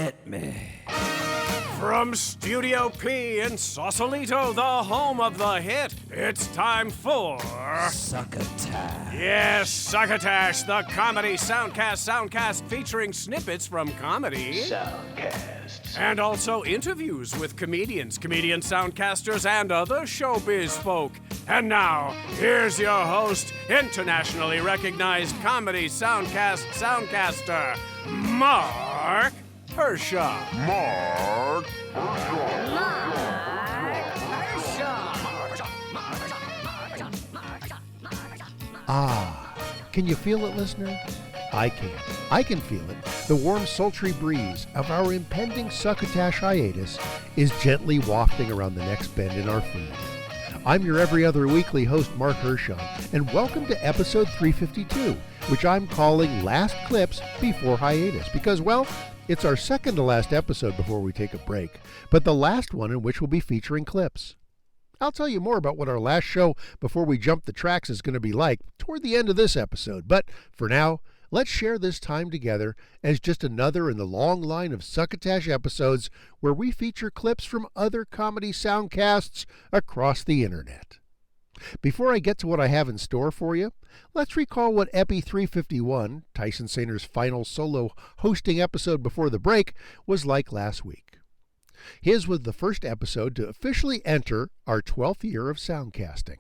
Hit me. From Studio P in Sausalito, the home of the hit, it's time for... Succotash. Yes, Succotash, the comedy soundcast featuring snippets from comedy. Soundcasts. And also interviews with comedians, comedian soundcasters, and other showbiz folk. And now, here's your host, internationally recognized comedy soundcaster, Mark Hershaw. Mark. Ah, can you feel it, listener? I can. I can feel it. The warm, sultry breeze of our impending Succotash hiatus is gently wafting around the next bend in our feed. I'm your every other weekly host, Mark Hershaw, and welcome to episode 352, which I'm calling Last Clips Before Hiatus, because, well, it's our second to last episode before we take a break, but the last one in which we'll be featuring clips. I'll tell you more about what our last show before we jump the tracks is going to be like toward the end of this episode, but for now, let's share this time together as just another in the long line of Succotash episodes where we feature clips from other comedy soundcasts across the internet. Before I get to what I have in store for you, let's recall what Epi352, Tyson Saner's final solo hosting episode before the break, was like last week. His was the first episode to officially enter our 12th year of soundcasting.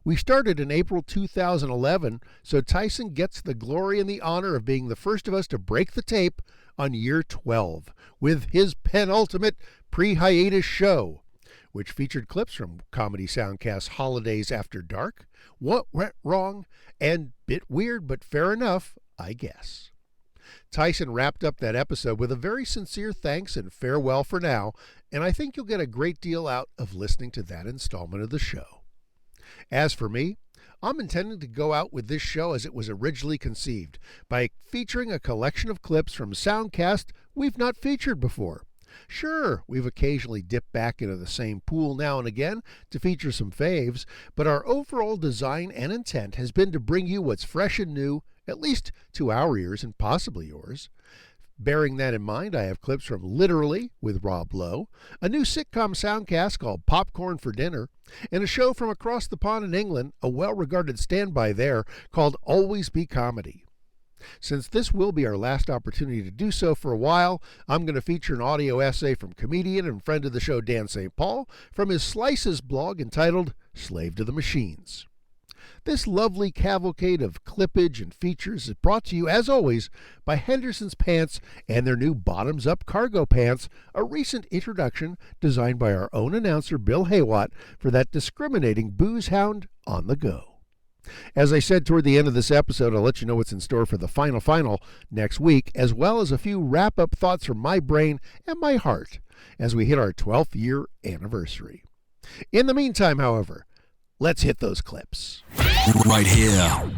We started in April 2011, so Tyson gets the glory and the honor of being the first of us to break the tape on year 12 with his Penultimate Pre-Hiatus Show, which featured clips from comedy soundcasts Holidays After Dark, What Went Wrong, and Bit Weird But Fair Enough, I Guess. Tyson wrapped up that episode with a very sincere thanks and farewell for now, and I think you'll get a great deal out of listening to that installment of the show. As for me, I'm intending to go out with this show as it was originally conceived, by featuring a collection of clips from soundcasts we've not featured before. Sure, we've occasionally dipped back into the same pool now and again to feature some faves, but our overall design and intent has been to bring you what's fresh and new, at least to our ears and possibly yours. Bearing that in mind, I have clips from Literally with Rob Lowe, a new sitcom soundcast called Popcorn for Dinner, and a show from across the pond in England, a well-regarded standby there, called Always Be Comedy. Since this will be our last opportunity to do so for a while, I'm going to feature an audio essay from comedian and friend of the show Dan St. Paul from his Slices blog entitled Slave to the Machines. This lovely cavalcade of clippage and features is brought to you, as always, by Henderson's Pants and their new bottoms-up cargo pants, a recent introduction designed by our own announcer Bill Heywatt for that discriminating boozehound on the go. As I said toward the end of this episode, I'll let you know what's in store for the final next week, as well as a few wrap-up thoughts from my brain and my heart as we hit our 12th year anniversary. In the meantime, however, let's hit those clips. Right here.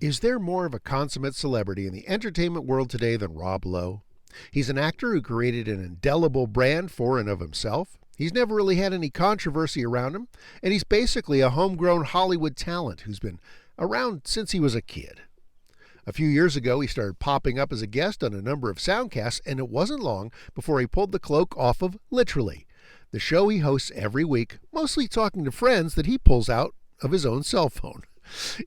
Is there more of a consummate celebrity in the entertainment world today than Rob Lowe? He's an actor who created an indelible brand for and of himself. He's never really had any controversy around him, and he's basically a homegrown Hollywood talent who's been around since he was a kid. A few years ago, he started popping up as a guest on a number of soundcasts, and it wasn't long before he pulled the cloak off of Literally, the show he hosts every week, mostly talking to friends that he pulls out of his own cell phone.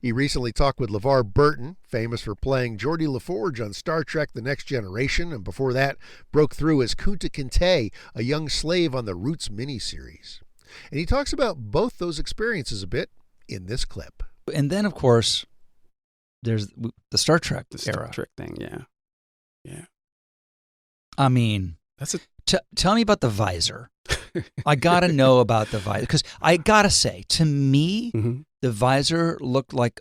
He recently talked with Levar Burton, famous for playing Geordi LaForge on Star Trek The Next Generation, and before that broke through as Kunta Kinte, a young slave on the Roots miniseries. And he talks about both those experiences a bit in this clip. And then, of course, there's the Star Trek era. Star Trek thing, yeah. Yeah. I mean, That's a tell me about the visor. I got to know about the visor, because I got to say, to me, the visor looked like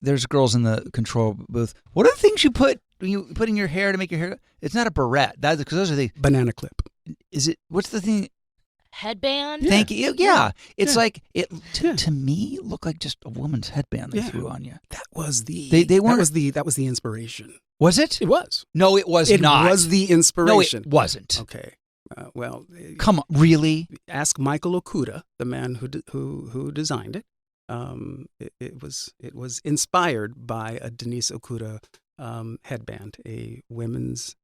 there's girls in the control booth. What are the things you put in your hair to make your hair? It's not a barrette. That's because those are the banana clip. Is it? What's the thing? Headband? Yeah. Thank you. Yeah. It's Yeah. like to me looked like just a woman's headband they threw on you. That was the They weren't, that was the inspiration. Was it? It was. No, it was not. It was the inspiration. No, it wasn't. Okay. Well, Come on, really? ask Michael Okuda, the man who designed it. It was inspired by a Denise Okuda headband, a women's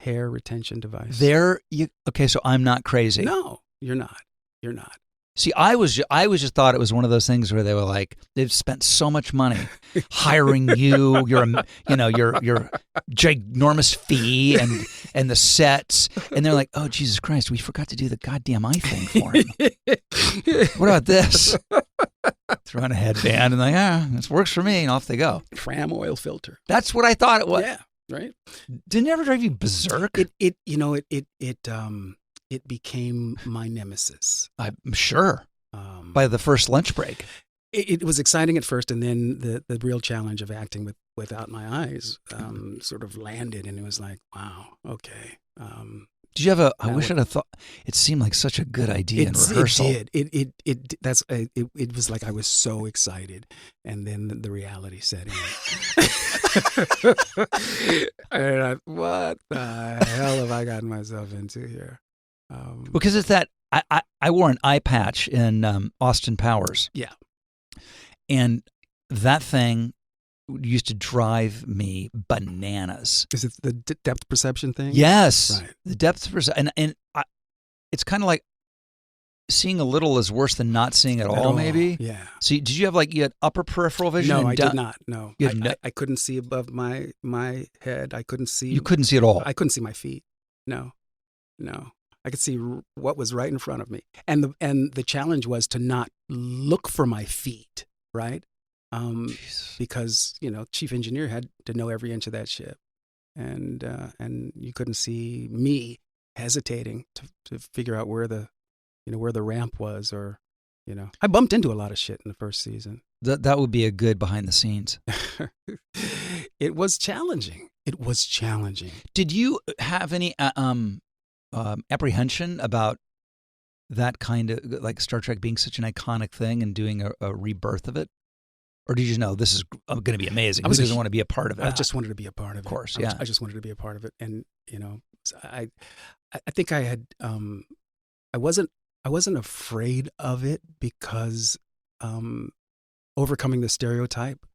hair retention device. Okay, so I'm not crazy. No, you're not. You're not. See, I was just thought it was one of those things where they were like, they've spent so much money hiring you, your ginormous fee and the sets, and they're like, oh Jesus Christ, we forgot to do the goddamn eye thing for him. What about this? Throw on a headband and like, this works for me, and off they go. Fram oil filter. That's what I thought it was. Yeah, right. Didn't it ever drive you berserk? It became my nemesis. I'm sure. By the first lunch break. It was exciting at first, and then the real challenge of acting without my eyes sort of landed, and it was like, wow, okay. Did you have I wish I'd have thought. It seemed like such a good idea in rehearsal. It did. It was like I was so excited, and then the reality set in. And what the hell have I gotten myself into here? Because it's that I wore an eye patch in Austin Powers. Yeah. And that thing used to drive me bananas. Is it the depth perception thing? Yes. Right. The depth perception. And it's kind of like seeing a little is worse than not seeing at all, maybe. Yeah. See, did you have you had upper peripheral vision? No, I did not. No. You had I couldn't see above my head. I couldn't see. You couldn't see at all? I couldn't see my feet. No. I could see what was right in front of me. And the challenge was to not look for my feet, right? Because, chief engineer had to know every inch of that ship. And you couldn't see me hesitating to figure out where the ramp was, or, I bumped into a lot of shit in the first season. That would be a good behind the scenes. It was challenging. Did you have any apprehension about that kind of, like Star Trek being such an iconic thing and doing a rebirth of it? Or did you know this is going to be amazing? Who doesn't want to be a part of it? I just wanted to be a part of it. Of course, yeah. I just wanted to be a part of it. And, I think I had, I wasn't afraid of it because overcoming the stereotype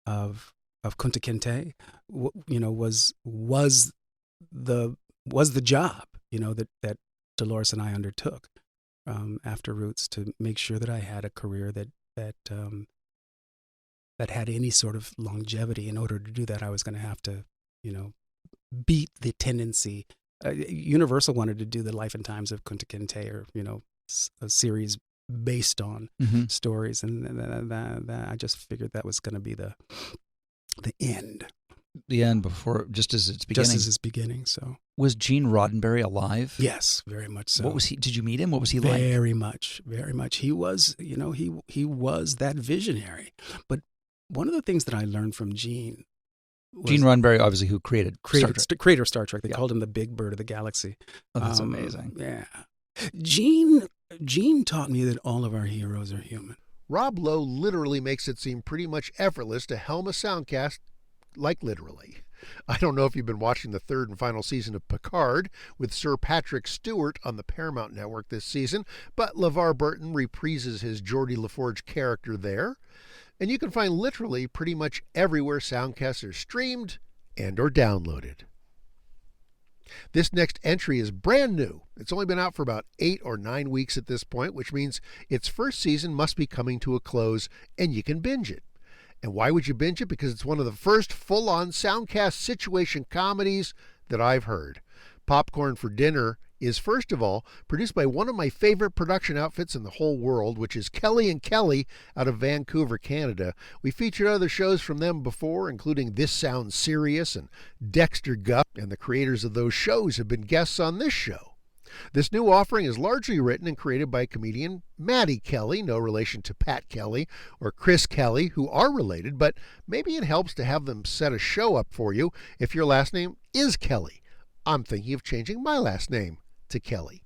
of Kunta Kinte, was the job, that Dolores and I undertook after Roots, to make sure that I had a career that had any sort of longevity. In order to do that, I was going to have to, beat the tendency. Universal wanted to do the life and times of Kunta Kinte, or, a series based on stories. And I just figured that was going to be the end. The end before, just as it's beginning. Just as it's beginning, so. Was Gene Roddenberry alive? Yes, very much so. What was he? Did you meet him? What was he like? Very much. He was, he was that visionary. But one of the things that I learned from Gene Roddenberry, obviously, who created creator of Star Trek. They called him the Big Bird of the Galaxy. Oh, that's amazing. Yeah. Gene taught me that all of our heroes are human. Rob Lowe literally makes it seem pretty much effortless to helm a soundcast, like literally. I don't know if you've been watching the third and final season of Picard with Sir Patrick Stewart on the Paramount Network this season, but Levar Burton reprises his Geordi LaForge character there. And you can find literally pretty much everywhere soundcasts are streamed and or downloaded. This next entry is brand new. It's only been out for about 8 or 9 weeks at this point, which means its first season must be coming to a close, and you can binge it. And why would you binge it? Because it's one of the first full-on soundcast situation comedies that I've heard. Popcorn for Dinner is, first of all, produced by one of my favorite production outfits in the whole world, which is Kelly & Kelly out of Vancouver, Canada. We featured other shows from them before, including This Sounds Serious and Dexter Guff, and the creators of those shows have been guests on this show. This new offering is largely written and created by comedian Maddy Kelly, no relation to Pat Kelly or Chris Kelly, who are related, but maybe it helps to have them set a show up for you if your last name is Kelly. I'm thinking of changing my last name to Kelly.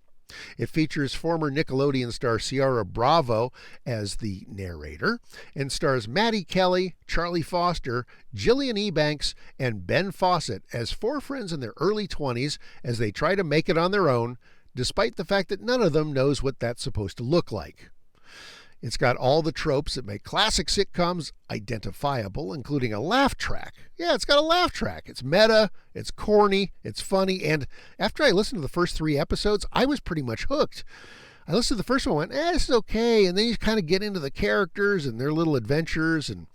It features former Nickelodeon star Ciara Bravo as the narrator and stars Maddy Kelly, Charlie Foster, Jillian Ebanks, and Ben Fawcett as 4 friends in their early 20s as they try to make it on their own, despite the fact that none of them knows what that's supposed to look like. It's got all the tropes that make classic sitcoms identifiable, including a laugh track. Yeah, it's got a laugh track. It's meta, it's corny, it's funny, and after I listened to the first 3 episodes, I was pretty much hooked. I listened to the first one and went, this is okay, and then you kind of get into the characters and their little adventures, and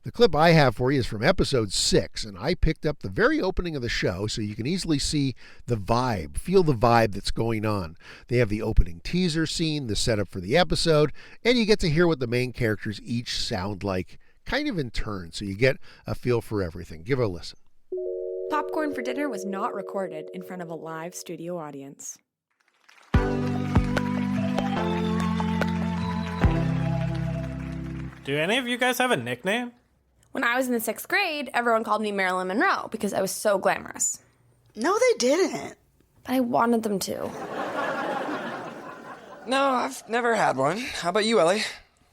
the clip I have for you is from episode 6, and I picked up the very opening of the show so you can easily see the vibe, feel the vibe that's going on. They have the opening teaser scene, the setup for the episode, and you get to hear what the main characters each sound like, kind of in turn, so you get a feel for everything. Give it a listen. Popcorn for Dinner was not recorded in front of a live studio audience. Do any of you guys have a nickname? When I was in the 6th grade, everyone called me Marilyn Monroe because I was so glamorous. No, they didn't. But I wanted them to. No, I've never had one. How about you, Ellie?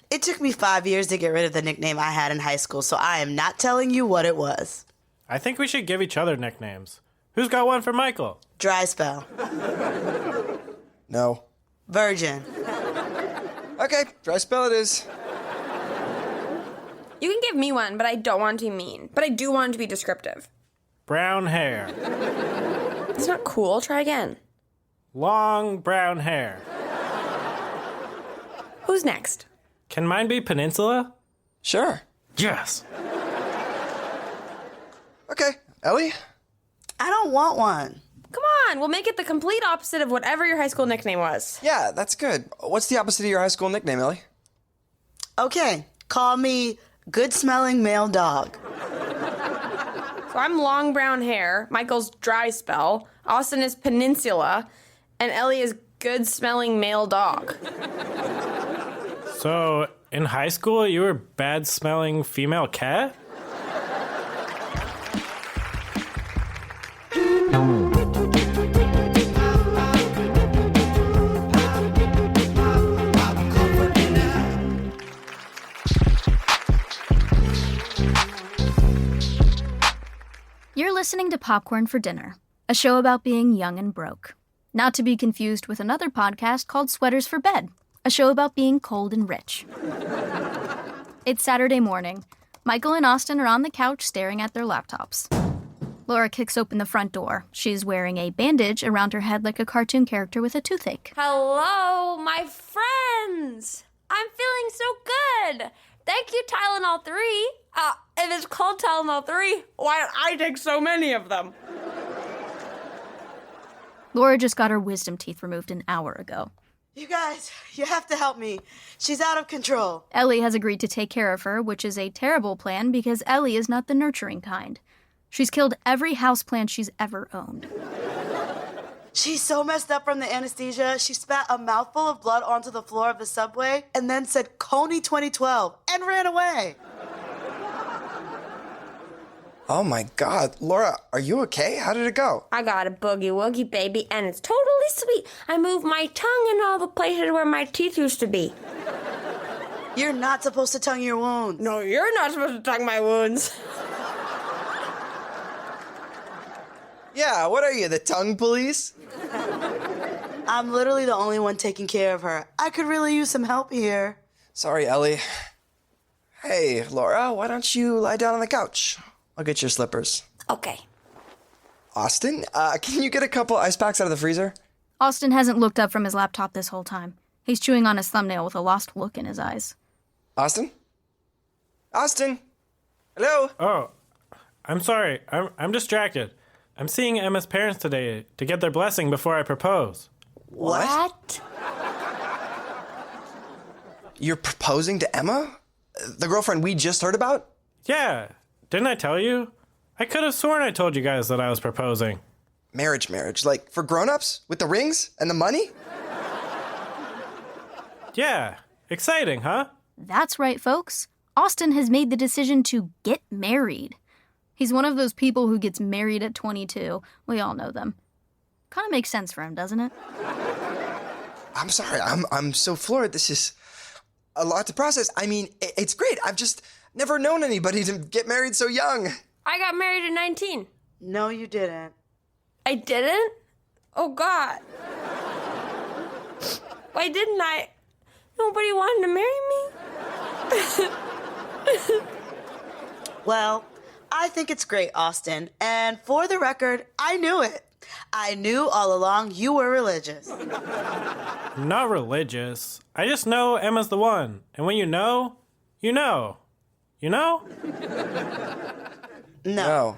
It took me 5 years to get rid of the nickname I had in high school, so I am not telling you what it was. I think we should give each other nicknames. Who's got one for Michael? Dry spell. No. Virgin. Okay, dry spell it is. You can give me one, but I don't want to be mean. But I do want it to be descriptive. Brown hair. It's not cool. Try again. Long brown hair. Who's next? Can mine be Peninsula? Sure. Yes. Okay, Ellie? I don't want one. Come on, we'll make it the complete opposite of whatever your high school nickname was. Yeah, that's good. What's the opposite of your high school nickname, Ellie? Okay, call me good-smelling male dog. So I'm long brown hair, Michael's dry spell, Austin is Peninsula, and Ellie is good-smelling male dog. So, in high school, you were bad-smelling female cat? You're listening to Popcorn for Dinner, a show about being young and broke. Not to be confused with another podcast called Sweaters for Bed, a show about being cold and rich. It's Saturday morning. Michael and Austin are on the couch staring at their laptops. Laura kicks open the front door. She's wearing a bandage around her head like a cartoon character with a toothache. Hello, my friends! I'm feeling so good! Thank you, Tylenol 3. If it's called Tylenol 3, why don't I take so many of them? Laura just got her wisdom teeth removed an hour ago. You guys, you have to help me. She's out of control. Ellie has agreed to take care of her, which is a terrible plan because Ellie is not the nurturing kind. She's killed every houseplant she's ever owned. She's so messed up from the anesthesia, she spat a mouthful of blood onto the floor of the subway and then said Coney 2012 and ran away. Oh my God, Laura, are you okay? How did it go? I got a boogie woogie, baby, and it's totally sweet. I moved my tongue in all the places where my teeth used to be. You're not supposed to tongue your wounds. No, you're not supposed to tongue my wounds. Yeah, what are you, the tongue police? I'm literally the only one taking care of her. I could really use some help here. Sorry, Ellie. Hey, Laura, why don't you lie down on the couch? I'll get your slippers. Okay. Austin, can you get a couple ice packs out of the freezer? Austin hasn't looked up from his laptop this whole time. He's chewing on his thumbnail with a lost look in his eyes. Austin? Austin? Hello? Oh, I'm sorry. I'm distracted. I'm seeing Emma's parents today to get their blessing before I propose. What? You're proposing to Emma? The girlfriend we just heard about? Yeah. Didn't I tell you? I could have sworn I told you guys that I was proposing. Marriage, like for grown-ups? With the rings and the money? Yeah. Exciting, huh? That's right, folks. Austin has made the decision to get married. He's one of those people who gets married at 22. We all know them. Kind of makes sense for him, doesn't it? I'm sorry, I'm so floored. This is a lot to process. I mean, it's great. I've just never known anybody to get married so young. I got married at 19. No, you didn't. I didn't? Oh, God. Why didn't I? Nobody wanted to marry me? Well, I think it's great, Austin. And for the record, I knew it. I knew all along you were religious. I'm not religious. I just know Emma's the one. And when you know, you know. You know? No.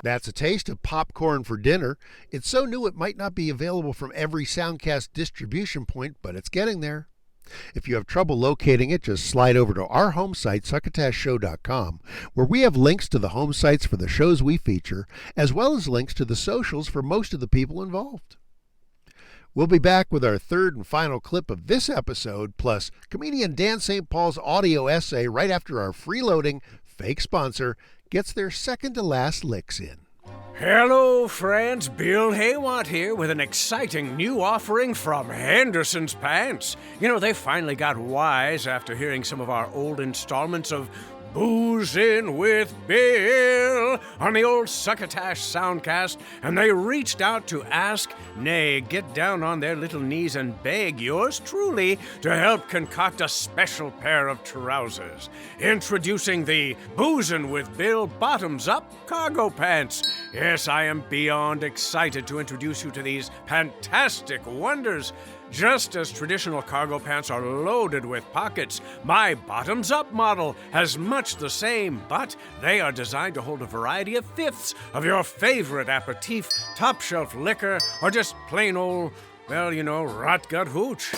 That's a taste of popcorn for dinner. It's so new it might not be available from every Soundcast distribution point, but it's getting there. If you have trouble locating it, just slide over to our home site, succotashshow.com, where we have links to the home sites for the shows we feature, as well as links to the socials for most of the people involved. We'll be back with our third and final clip of this episode, plus comedian Dan St. Paul's audio essay right after our freeloading fake sponsor gets their second-to-last licks in. Hello, friends. Bill Heywatt here with an exciting new offering from Henderson's Pants. You know, they finally got wise after hearing some of our old installments of Boozin' with Bill on the old Succotash soundcast, and they reached out to ask, nay, get down on their little knees and beg yours truly to help concoct a special pair of trousers. Introducing the Boozin' with Bill bottoms-up cargo pants. Yes, I am beyond excited to introduce you to these fantastic wonders. Just as traditional cargo pants are loaded with pockets, my bottoms-up model has much the same, but they are designed to hold a variety of fifths of your favorite aperitif, top-shelf liquor, or just plain old, well, you know, rot-gut hooch.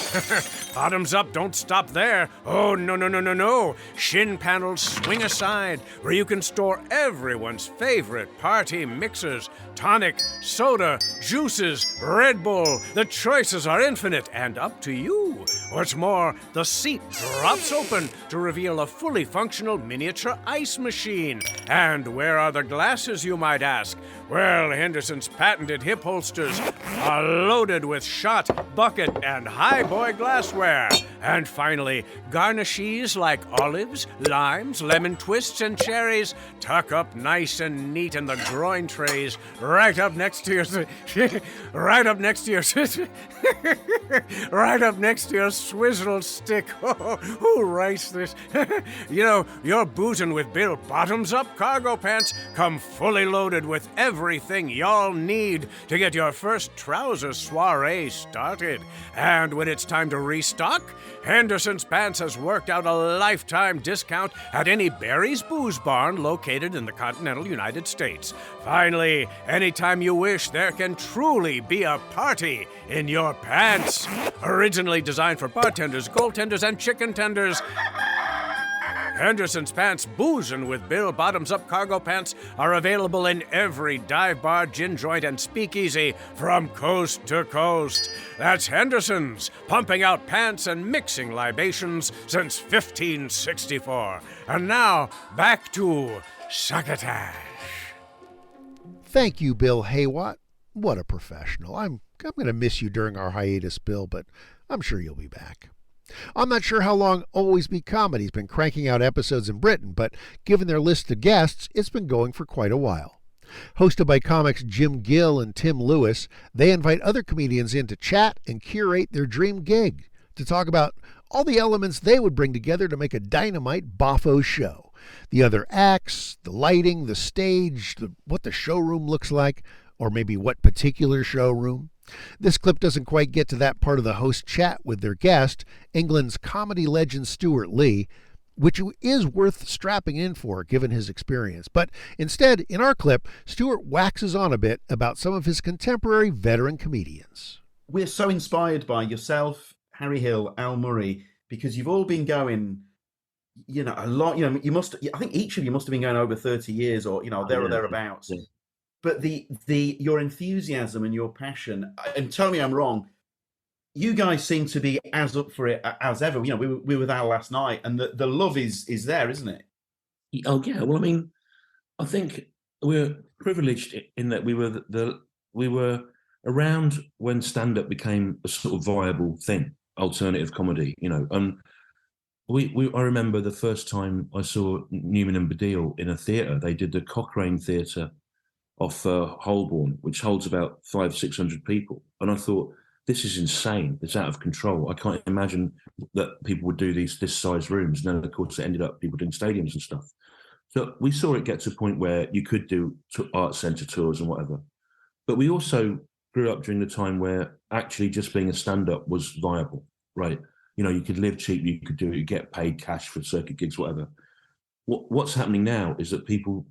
Bottoms up, don't stop there. Oh, no. Shin panels swing aside, where you can store everyone's favorite party mixers, tonic, soda, juices, Red Bull. The choices are infinite and up to you. What's more, the seat drops open to reveal a fully functional miniature ice machine. And where are the glasses, you might ask? Well, Henderson's patented hip holsters are loaded with shot, bucket, and highboy glassware. And finally, garnishes like olives, limes, lemon twists, and cherries tuck up nice and neat in the groin trays right up next to your right up next to your swizzle stick. Oh, who writes this? You know, your Boozin' with Bill bottoms-up cargo pants come fully loaded with everything y'all need to get your first trouser soiree started. And when it's time to restock, Henderson's Pants has worked out a lifetime discount at any Barry's Booze Barn located in the continental United States. Finally, anytime you wish, there can truly be a party in your pants. Originally designed for bartenders, goaltenders, and chicken tenders, Henderson's Pants Boozin' with Bill bottoms-up cargo pants are available in every dive bar, gin joint, and speakeasy from coast to coast. That's Henderson's, pumping out pants and mixing libations since 1564. And now, back to Succotash. Thank you, Bill Heywatt. What a professional. I'm going to miss you during our hiatus, Bill, but I'm sure you'll be back. I'm not sure how long Always Be Comedy's been cranking out episodes in Britain, but given their list of guests, it's been going for quite a while. Hosted by comics Jim Gill and Tim Lewis, they invite other comedians in to chat and curate their dream gig, to talk about all the elements they would bring together to make a dynamite boffo show. The other acts, the lighting, the stage, what the showroom looks like, or maybe what particular showroom. This clip doesn't quite get to that part of the host chat with their guest, England's comedy legend Stuart Lee, which is worth strapping in for given his experience. But instead, in our clip, Stuart waxes on a bit about some of his contemporary veteran comedians. We're so inspired by yourself, Harry Hill, Al Murray, because you've all been going, a lot. I think each of you must have been going over 30 years or, there or thereabouts. Yeah. But your enthusiasm and your passion, and tell me I'm wrong, you guys seem to be as up for it as ever. We were with Al last night, and the love is there, isn't it? Oh yeah. Well, I mean, I think we're privileged in that we were around when stand-up became a sort of viable thing, alternative comedy. I remember the first time I saw Newman and Baddiel in a theatre. They did the Cochrane Theatre off Holborn, which holds about 500-600 people. And I thought, this is insane. It's out of control. I can't imagine that people would do this size rooms. And then, of course, it ended up people doing stadiums and stuff. So we saw it get to a point where you could do art centre tours and whatever. But we also grew up during the time where actually just being a stand-up was viable, right? You know, you could live cheap, you could do it, you get paid cash for circuit gigs, whatever. What's happening now is that people,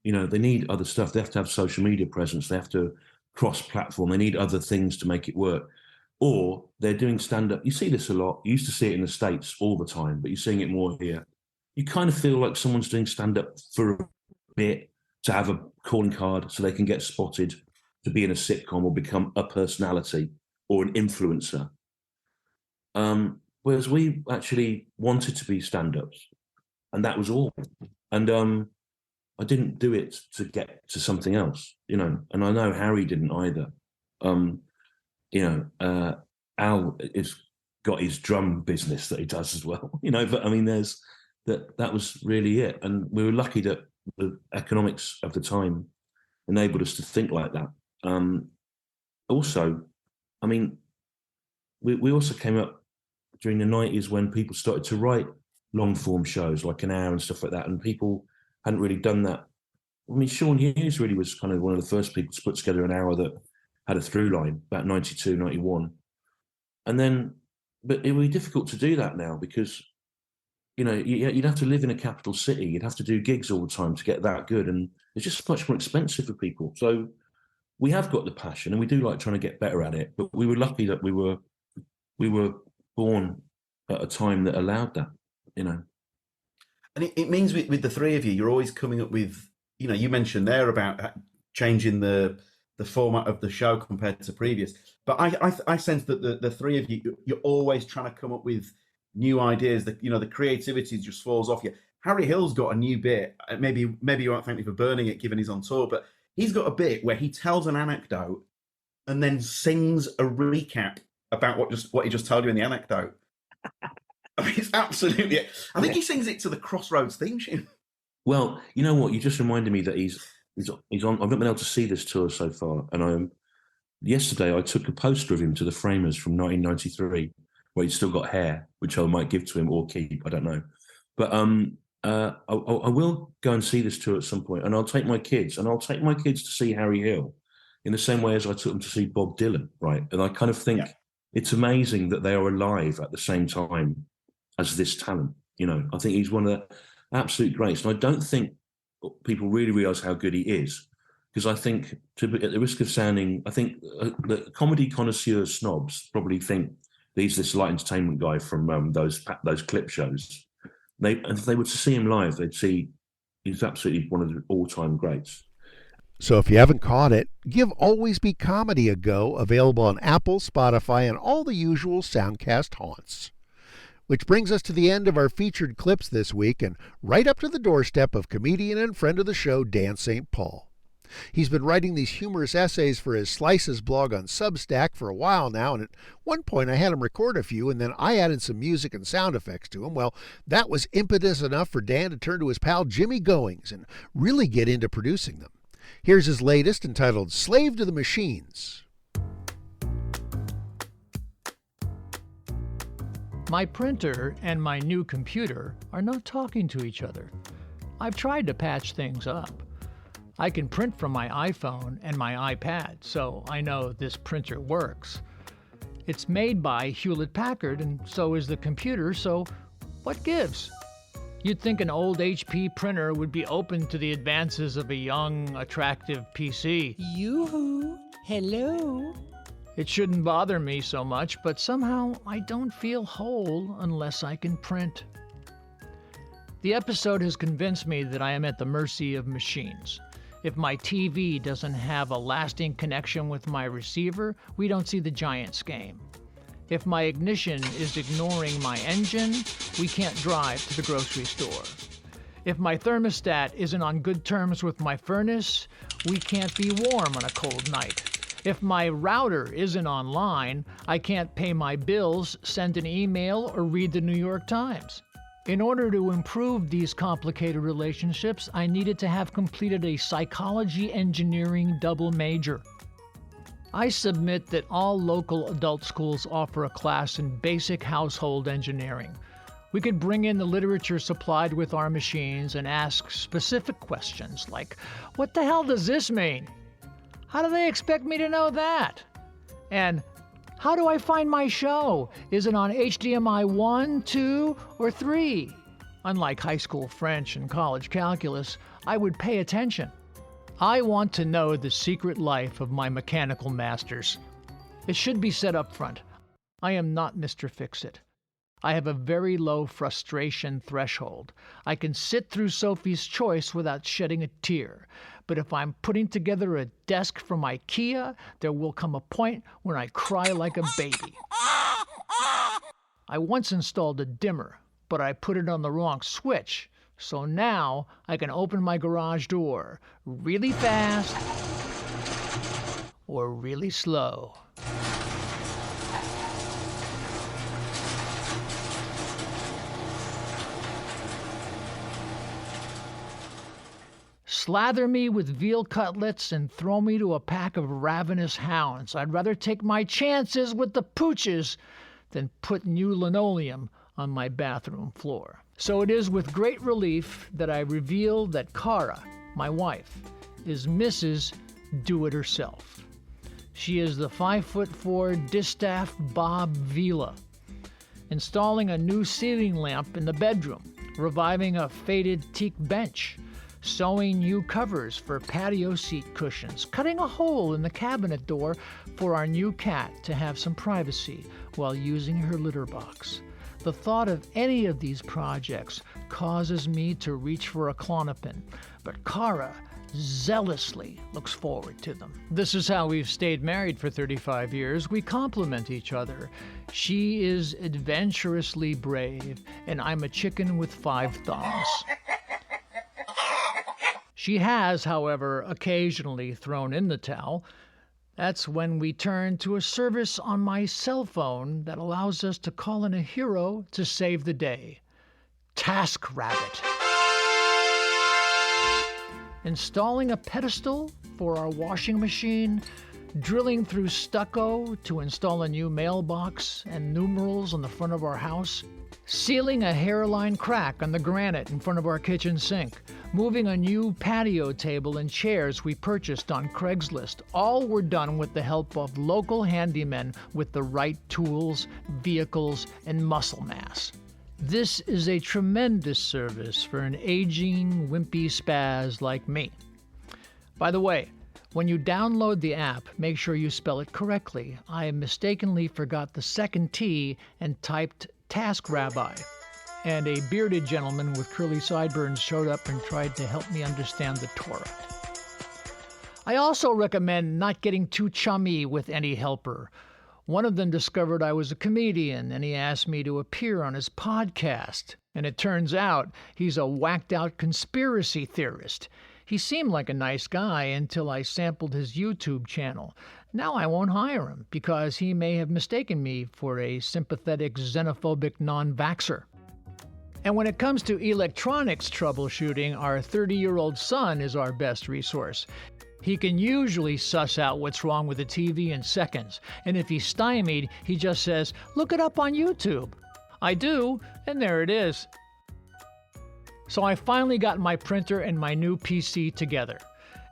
you know, they need other stuff. They have to have social media presence. They have to cross-platform. They need other things to make it work. Or they're doing stand-up. You see this a lot. You used to see it in the States all the time, but you're seeing it more here. You kind of feel like someone's doing stand-up for a bit to have a calling card so they can get spotted to be in a sitcom or become a personality or an influencer. Whereas we actually wanted to be stand-ups, and that was all. And I didn't do it to get to something else, you know, and I know Harry didn't either. Al has got his drum business that he does as well, you know, but I mean, that was really it. And we were lucky that the economics of the time enabled us to think like that. Also, I mean, we also came up during the 90s when people started to write long form shows like an hour and stuff like that, and people hadn't really done that. I mean, Sean Hughes really was kind of one of the first people to put together an hour that had a through line, about 92, 91. And then, but it would be difficult to do that now because, you know, you'd have to live in a capital city. You'd have to do gigs all the time to get that good. And it's just much more expensive for people. So we have got the passion and we do like trying to get better at it. But we were lucky that we were born at a time that allowed that, you know. And it means with the three of you, you're always coming up with, you know, you mentioned there about changing the format of the show compared to previous. But I sense that the three of you, you're always trying to come up with new ideas. That, you know, the creativity just falls off you. Harry Hill's got a new bit. Maybe you won't thank me for burning it, given he's on tour, but he's got a bit where he tells an anecdote and then sings a recap about what he just told you in the anecdote. I mean, it's absolutely. I think he sings it to the Crossroads theme tune. Well, you know what? You just reminded me that he's on. I've not been able to see this tour so far, and yesterday I took a poster of him to the Framers from 1993, where he's still got hair, which I might give to him or keep. I don't know, but I will go and see this tour at some point, and I'll take my kids to see Harry Hill, in the same way as I took them to see Bob Dylan, right? And I kind of think it's amazing that they are alive at the same time as this talent. You know, I think he's one of the absolute greats, and I don't think people really realise how good he is, because I think, at the risk of sounding, I think the comedy connoisseur snobs probably think that he's this light entertainment guy from those clip shows. If they were to see him live, they'd see he's absolutely one of the all-time greats. So if you haven't caught it, give Always Be Comedy a go, available on Apple, Spotify, and all the usual Soundcast haunts. Which brings us to the end of our featured clips this week, and right up to the doorstep of comedian and friend of the show, Dan St. Paul. He's been writing these humorous essays for his Slices blog on Substack for a while now, and at one point I had him record a few, and then I added some music and sound effects to him. Well, that was impetus enough for Dan to turn to his pal Jimmy Goings and really get into producing them. Here's his latest, entitled Slave to the Machines. My printer and my new computer are not talking to each other. I've tried to patch things up. I can print from my iPhone and my iPad, so I know this printer works. It's made by Hewlett-Packard, and so is the computer, so what gives? You'd think an old HP printer would be open to the advances of a young, attractive PC. Yoo-hoo! Hello! It shouldn't bother me so much, but somehow I don't feel whole unless I can print. The episode has convinced me that I am at the mercy of machines. If my TV doesn't have a lasting connection with my receiver, we don't see the Giants game. If my ignition is ignoring my engine, we can't drive to the grocery store. If my thermostat isn't on good terms with my furnace, we can't be warm on a cold night. If my router isn't online, I can't pay my bills, send an email, or read the New York Times. In order to improve these complicated relationships, I needed to have completed a psychology engineering double major. I submit that all local adult schools offer a class in basic household engineering. We could bring in the literature supplied with our machines and ask specific questions like, what the hell does this mean? How do they expect me to know that? And how do I find my show? Is it on HDMI 1, 2, or 3? Unlike high school French and college calculus, I would pay attention. I want to know the secret life of my mechanical masters. It should be said up front. I am not Mr. Fix-It. I have a very low frustration threshold. I can sit through Sophie's Choice without shedding a tear. But if I'm putting together a desk from IKEA, there will come a point when I cry like a baby. I once installed a dimmer, but I put it on the wrong switch. So now I can open my garage door really fast or really slow. Slather me with veal cutlets and throw me to a pack of ravenous hounds. I'd rather take my chances with the pooches than put new linoleum on my bathroom floor. So it is with great relief that I reveal that Ciara, my wife, is Mrs. Do-It-Herself. She is the 5'4" distaff Bob Vila, installing a new ceiling lamp in the bedroom, reviving a faded teak bench, sewing new covers for patio seat cushions, cutting a hole in the cabinet door for our new cat to have some privacy while using her litter box. The thought of any of these projects causes me to reach for a Klonopin, but Ciara zealously looks forward to them. This is how we've stayed married for 35 years. We complement each other. She is adventurously brave, and I'm a chicken with 5 thumbs. She has, however, occasionally thrown in the towel. That's when we turn to a service on my cell phone that allows us to call in a hero to save the day. TaskRabbit. Installing a pedestal for our washing machine, drilling through stucco to install a new mailbox and numerals on the front of our house, sealing a hairline crack on the granite in front of our kitchen sink, moving a new patio table and chairs we purchased on Craigslist. All were done with the help of local handymen with the right tools, vehicles, and muscle mass. This is a tremendous service for an aging, wimpy spaz like me. By the way, when you download the app, make sure you spell it correctly. I mistakenly forgot the second T and typed Task Rabbi, and a bearded gentleman with curly sideburns showed up and tried to help me understand the Torah. I also recommend not getting too chummy with any helper. One of them discovered I was a comedian, and he asked me to appear on his podcast. And it turns out he's a whacked-out conspiracy theorist. He seemed like a nice guy until I sampled his YouTube channel. Now I won't hire him because he may have mistaken me for a sympathetic, xenophobic non-vaxxer. And when it comes to electronics troubleshooting, our 30-year-old son is our best resource. He can usually suss out what's wrong with the TV in seconds, and if he's stymied, he just says, "Look it up on YouTube." I do, and there it is. So I finally got my printer and my new PC together.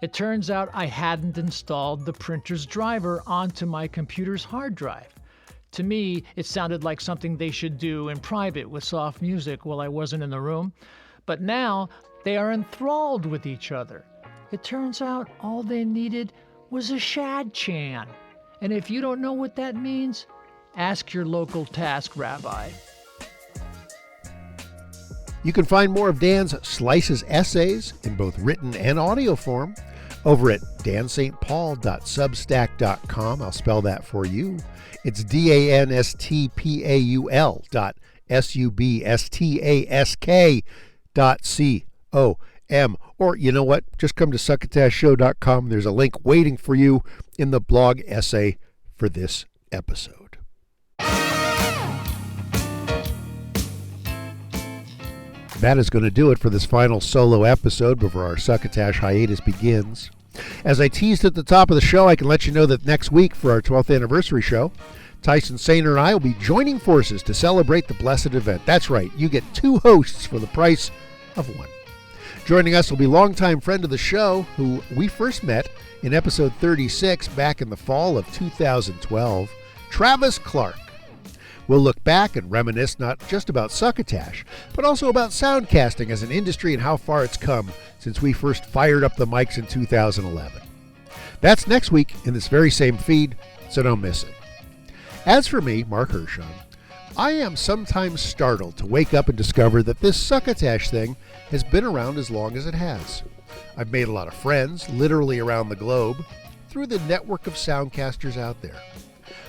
It turns out I hadn't installed the printer's driver onto my computer's hard drive. To me, it sounded like something they should do in private with soft music while I wasn't in the room. But now they are enthralled with each other. It turns out all they needed was a Shad Chan. And if you don't know what that means, ask your local Task Rabbi. You can find more of Dan's Slices essays in both written and audio form over at danstpaul.substack.com. I'll spell that for you. It's danstpaul.substack.com. Or you know what? Just come to succotashshow.com. There's a link waiting for you in the blog essay for this episode. That is going to do it for this final solo episode before our Succotash hiatus begins. As I teased at the top of the show, I can let you know that next week for our 12th anniversary show, Tyson Saner and I will be joining forces to celebrate the blessed event. That's right, you get 2 hosts for the price of 1. Joining us will be longtime friend of the show, who we first met in episode 36 back in the fall of 2012, Travis Clark. We'll look back and reminisce not just about Succotash, but also about soundcasting as an industry and how far it's come since we first fired up the mics in 2011. That's next week in this very same feed, so don't miss it. As for me, Mark Hershon, I am sometimes startled to wake up and discover that this Succotash thing has been around as long as it has. I've made a lot of friends, literally around the globe, through the network of soundcasters out there.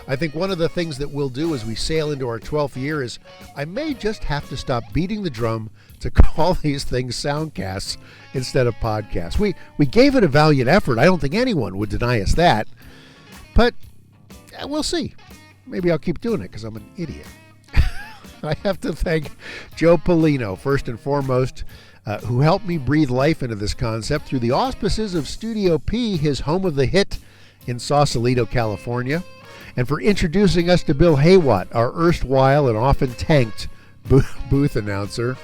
I think one of the things that we'll do as we sail into our 12th year is I may just have to stop beating the drum to call these things soundcasts instead of podcasts. We gave it a valiant effort. I don't think anyone would deny us that. But we'll see. Maybe I'll keep doing it because I'm an idiot. I have to thank Joe Polino, first and foremost, who helped me breathe life into this concept through the auspices of Studio P, his home of the hit in Sausalito, California, and for introducing us to Bill Heywatt, our erstwhile and often tanked booth announcer.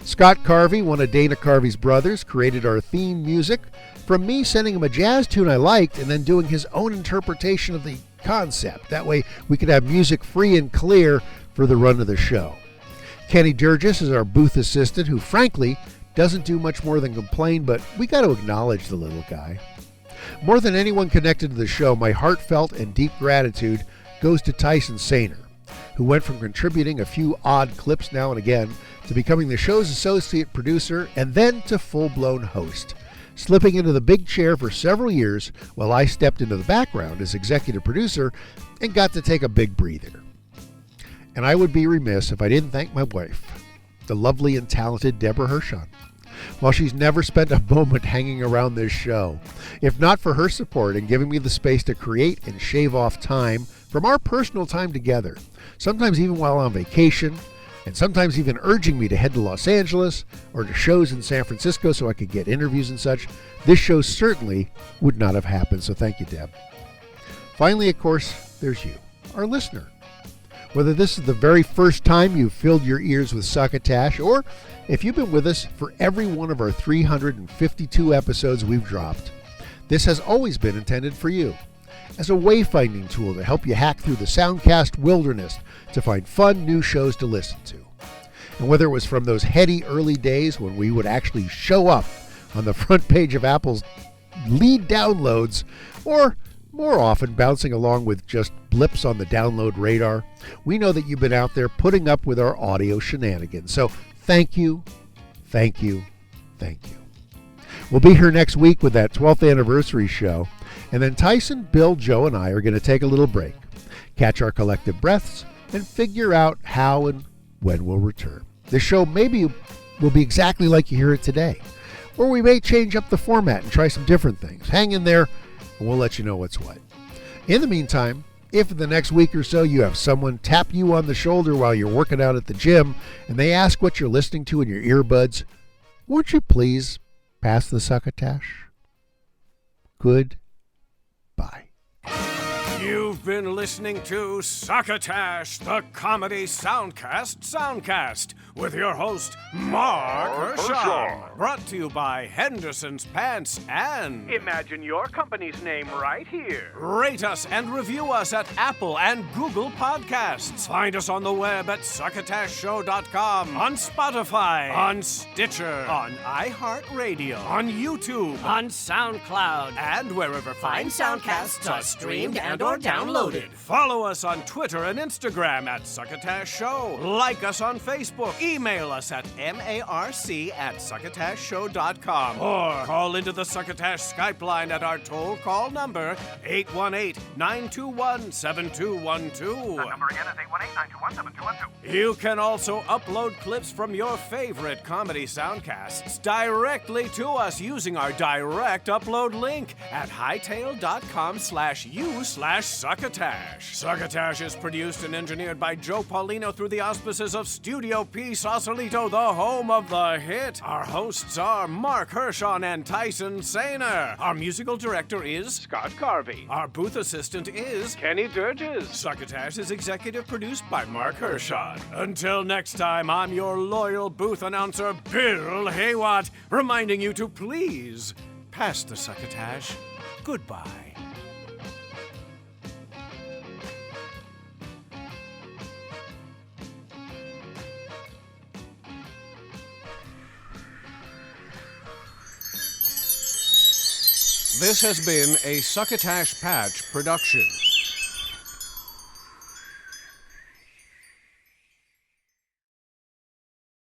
Scott Carvey, one of Dana Carvey's brothers, created our theme music from me sending him a jazz tune I liked and then doing his own interpretation of the concept. That way we could have music free and clear for the run of the show. Kenny Durgis is our booth assistant, who frankly doesn't do much more than complain, but we got to acknowledge the little guy. More than anyone connected to the show, my heartfelt and deep gratitude goes to Tyson Saner, who went from contributing a few odd clips now and again to becoming the show's associate producer and then to full-blown host, slipping into the big chair for several years while I stepped into the background as executive producer and got to take a big breather. And I would be remiss if I didn't thank my wife, the lovely and talented Deborah Hershon. While she's never spent a moment hanging around this show, if not for her support and giving me the space to create and shave off time from our personal time together, sometimes even while on vacation, and sometimes even urging me to head to Los Angeles or to shows in San Francisco so I could get interviews and such, this show certainly would not have happened, so thank you, Deb. Finally, of course, there's you, our listener. Whether this is the very first time you've filled your ears with Succotash, or if you've been with us for every one of our 352 episodes we've dropped, this has always been intended for you, as a wayfinding tool to help you hack through the soundcast wilderness to find fun new shows to listen to. And whether it was from those heady early days when we would actually show up on the front page of Apple's lead downloads, or more often bouncing along with just blips on the download radar, we know that you've been out there putting up with our audio shenanigans. So thank you, thank you, thank you. We'll be here next week with that 12th anniversary show, and then Tyson, Bill, Joe, and I are going to take a little break, catch our collective breaths, and figure out how and when we'll return. This show maybe will be exactly like you hear it today, or we may change up the format and try some different things. Hang in there, and we'll let you know what's what. In the meantime, if in the next week or so you have someone tap you on the shoulder while you're working out at the gym and they ask what you're listening to in your earbuds, won't you please pass the Succotash? Goodbye. You've been listening to Succotash, the comedy soundcast, with your host, Mark Hershon. Brought to you by Henderson's Pants and... Imagine your company's name right here. Rate us and review us at Apple and Google Podcasts. Find us on the web at succotashshow.com, on Spotify, on Stitcher, on iHeartRadio, on YouTube, on SoundCloud, and wherever fine soundcasts are streamed and or downloaded. Follow us on Twitter and Instagram at Succotash Show. Like us on Facebook. Email us at marc@succotashshow.com. Or call into the Succotash Skype line at our toll call number 818-921-7212. That number again is 818-921-7212. You can also upload clips from your favorite comedy soundcasts directly to us using our direct upload link at hightail.com/u/soundcast. Succotash. Succotash is produced and engineered by Joe Paulino through the auspices of Studio P Sausalito, the home of the hit. Our hosts are Mark Hershon and Tyson Saner. Our musical director is Scott Carvey. Our booth assistant is Kenny Durges. Succotash is executive produced by Mark Hershon. Until next time, I'm your loyal booth announcer, Bill Heywatt, reminding you to please pass the Succotash. Goodbye. This has been a Succotash Patch production.